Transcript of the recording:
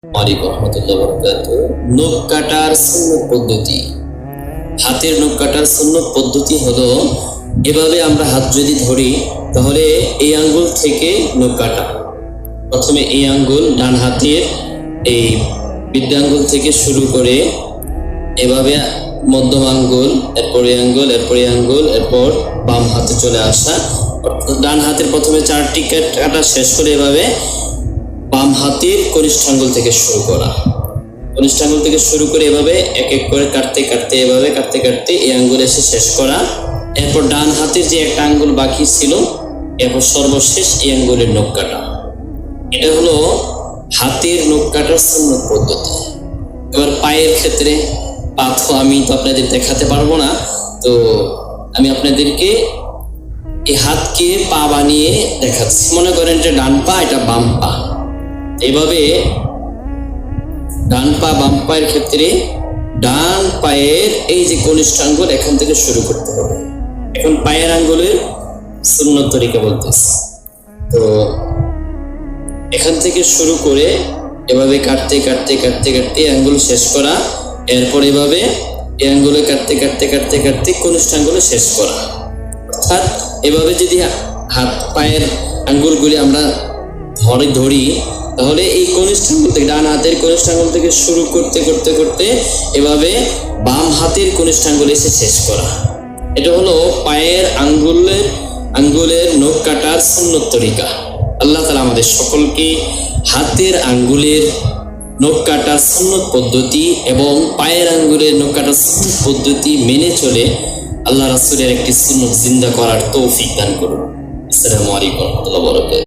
ওয়ালাইকুম রহমতুল্লাহ বারাকাতুহু। নখ কাটার সুন্নত পদ্ধতি। হাতের নখ কাটার সুন্নত পদ্ধতি হলো, এভাবে আমরা হাত যদি ধরি তাহলে এই আঙ্গুল থেকে নখ কাটা। প্রথমে এই আঙ্গুল, ডান হাতের এই বৃদ্ধাঙ্গুল থেকে শুরু করে এভাবে মধ্যম আঙ্গুল, এরপরে আঙ্গুল, এরপরে আঙ্গুল, এরপর বাম হাতে চলে আসা। ডান হাতের প্রথমে 4টি কাটা শেষ করে এভাবে বাম হাতের কনিষ্ঠ আঙ্গুল থেকে শুরু করা। কনিষ্ঠ আঙ্গুল থেকে শুরু করে এভাবে এক এক করে কাটতে কাটতে, এভাবে কাটতে কাটতে এই আঙ্গুলে এসে শেষ করা। এরপর ডান হাতের যে একটা আঙ্গুল বাকি ছিল, এরপর সর্বশেষ এই আঙ্গুলের নখ কাটা। এটা হলো হাতের নখ কাটার সুন্নত পদ্ধতি। এবার পায়ের ক্ষেত্রে আমি তো আপনাদের দেখাতে পারবো না, তো আমি আপনাদেরকে এই হাতকে পা বানিয়ে দেখাচ্ছি। মনে করেন যে ডান পা, এটা বাম পা। এভাবে ডান পা বাম পায়ের ক্ষেত্রে ডান পায়ের এই যে কনিষ্ঠ আঙ্গুল, এখান থেকে শুরু করতে হবে। এখন পায়ের আঙ্গুলের সুন্নত তরিকা বলতেছি। তো এখান থেকে শুরু করে এভাবে কাটতে কাটতে কাটতে কাটতে আঙ্গুল শেষ করা। এরপর এভাবে এই আঙ্গুলে কাটতে কাটতে কাটতে কাটতে কনিষ্ঠ আঙ্গুলে শেষ করা। অর্থাৎ এভাবে যদি হাত পায়ের আঙ্গুলগুলি আমরা ধরি তাহলে এই কনিষ্ঠ আঙ্গুল থেকে, ডান হাতের কনিষ্ঠ আঙ্গুল থেকে শুরু করতে করতে করতে এভাবে বাম হাতের কনিষ্ঠ আঙ্গুলে এসে শেষ করা। এটা হলো পায়ের আঙ্গুলের নখ কাটার সুন্নত তরিকা। আল্লাহ তাআলা আমাদের সকলকে হাতের আঙ্গুলের নখ কাটার সুন্নত পদ্ধতি এবং পায়ের আঙ্গুলের নখ কাটার সুন্নত পদ্ধতি মেনে চলে আল্লাহ রাসূলের একটি সুন্নত জিন্দা করার তৌফিক দান করুন। আসসালামু আলাইকুম ওয়া রাহমাতুল্লাহি ওয়া বারাকাতুহু।